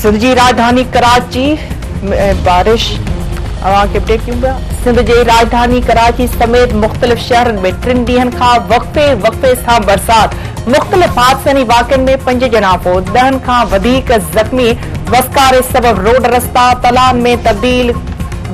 सिंध जी राजधानी कराची में बारिश अपडेट क्यों सिंध जी राजधानी कराची समेत मुख्तलिफ शहरन में 3 ॾींहनि खां वक़्फ़े सां बरसात। मुख्तलिफ हादसनि वाक़िअनि में 5 ॼणा फ़ौत, 10 खां वधीक ज़ख़्मी। वसकारे सबब रोड रस्ता तलान में तब्दील,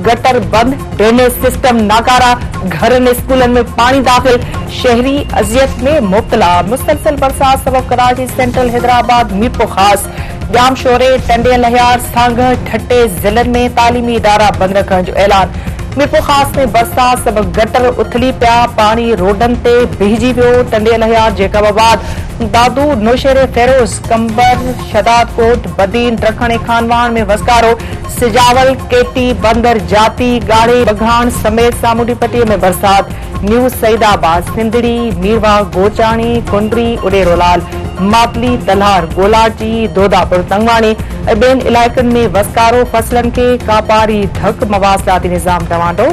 गटर बंद, ड्रेनेज सिस्टम नाकारा, घरनि स्कूलनि में पानी दाखिल। शहरी अजियत में मुब्तला। मुसलसल बरसात सबब कराची, सेंट्रल हैदराबाद, मीरपुर खास, जाम शोरे, टंडे लहियार, सांगड़, ठट्टे ज़िलनि में तालीमी इदारा बंद रखण जो ऐलान। मीरपुर खास में बरसात सबब गटर उथली पिया, पानी रोडनि ते बिहजी वियो। टंडे लहियार, जेकबाबाद, दादू, नौशेरे, फेरोज, कंबर, शदादकोट, बदीन, रखण खानवान में वसकारो। सिजावल, केटी, बंदर, जाती, गाड़े, बघाण समेत सामूंडी पट्टीअ में बरसात। न्यू सईदाबाद, सिंधड़ी, मीरवा, गोचाणी, कुंडरी, उडेरोलाल, मातली, तलहार, गोलाची, दोदापुर, तंगवाणी ऐं ॿियनि इलाइक़नि में वसकारो। फसलनि खे कापारी धक, मवासिलाती निज़ाम टवांडो।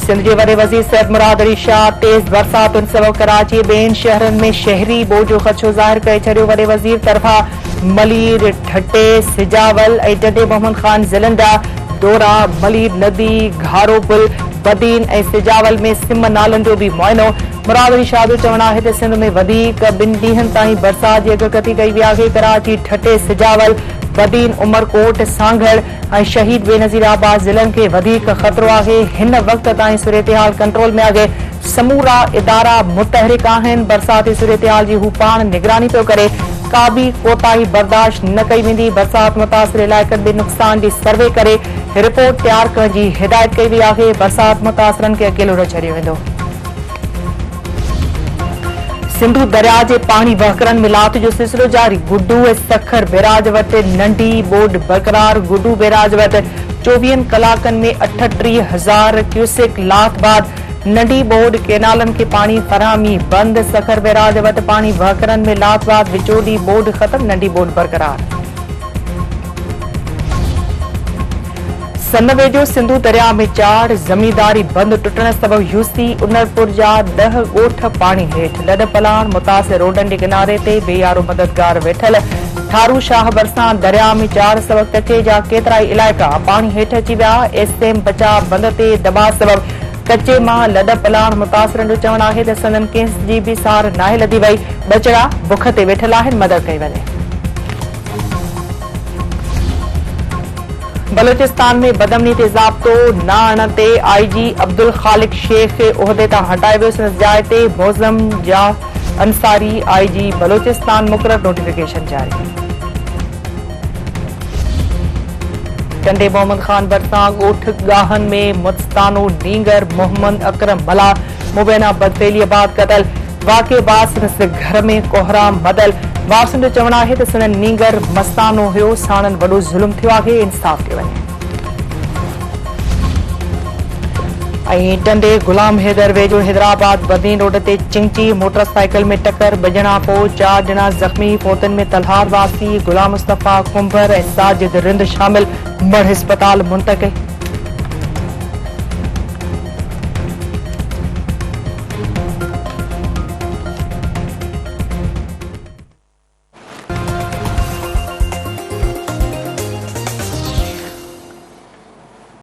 सिंध जे वॾे वज़ीर सैयद मुराद अली शाह तेज़ बरसातुनि सबब कराची ॿियनि शहरनि में शहरी ॿोॾि जो ख़दशो ज़ाहिर करे छॾियो। वॾे वज़ीर तरफ़ां मलीर, ठट्टे, सिजावल ऐं टंडे मोहम्मद खान ज़िलनि जा दौरा। मलीर नदी, घारो पुल, बदीन ऐं सिजावल में सिम नालनि जो बि मुआइनो। मुराद अली शाह जो चवणु आहे त सिंध में वधीक 2 ॾींहनि ताईं बरसात जी अॻकथी कई वई आहे। कराची, ठट्टे, सिजावल, बदीन, उमरकोट, सांगड़ ऐं शहीद बेनज़ीराबाद ज़िलनि खे वधीक ख़तरो आहे। हिन वक़्त ताईं सूरतहाल कंट्रोल में आहे। समूरा इदारा मुतहरिक आहिनि। बरसाती सूरतहाल जी हू पाण निगरानी पियो करे। का बि कोताही बर्दाश्त न कई वेंदी। बरसात मुतासिर इलाइक़नि में नुक़सान जी सर्वे करे रिपोर्ट तयार करण जी हिदायत कई वई आहे। बरसात मुतासिरनि खे अकेलो न छॾियो वेंदो। सिंधु दरिया जे पाणी वहकरनि में लाथ जो सिलसिलो जारी। गुड्डू ऐं सखर बैराज वटि नंढी ॿोॾि बरक़रार। गुड्डू बैराज वटि 24 कलाकनि में 38,000 क्यूसेक लाथ बाद। नंढी ॿोॾि केनालनि खे पाणी फराहमी बंद। सखर बैराज वटि पाणी वहकरनि में लाथ बाद। विचोली ॿोॾि ख़तम, नंढी ॿोॾि बरक़रार। सन वेझो सिंधु दरिया में 4 ज़मींदारी बंद टुटण सबब यूसी उनरपुर जा 10 ॻोठ पाणी हेठि। लॾ पलाण मुतासिर रोडनि जे किनारे ते बेयारो मददगार वेठल। ठारू शाह भरिसां दरिया में 4 सबब टके जा केतिराई इलाइक़ा पाणी हेठि अची विया। एसएम बचाव बंद ते दॿाउ सबब कचे मां लॾ पलाण मुतासिरनि जो चवणु आहे त संदन कंहिं जी बि सार नाहे लधी वई। बचड़ा बुख ते वेठल आहिनि, मदद कई वञे। बलोचिस्तान में बदमनी ते ज़ाब्तो न आणण ते आईजी अब्दुल ख़ालिक शेख खे उहिदे तां हटाए वियो। संदसि जाइ ते मोज़म जा अंसारी आईजी बलोचिस्तान मुक़रर, नोटिफिकेशन जारी। टंडे मोहम्मद खान भरिसां ॻोठ गाहन में मुस्तानो नींगर मोहम्मद अकरम भला मुबैना बदफेलियाबाद क़तल। वाक़े बाद संदसि घर में कोहराम बदल। वारसनि जो चवणु आहे त संदन नींगर मस्तानो हुयो, साणनि वॾो ज़ुल्म थियो आहे, इंसाफ़ ॾियो वञे। ऐं टंडे गुलाम हैदर वेझो हैदराबाद बदीन रोड ते चिंची मोटरसाइकिल में टक्कर। 2 ॼणा फ़ौत, 4 ॼणा ज़ख़्मी। फ़ौतनि में तलहार वासी, गुलाम मुस्तफ़ा कुंभर ऐं साजिद रिंद शामिल। मढ़ अस्पताल मुंतक़िल।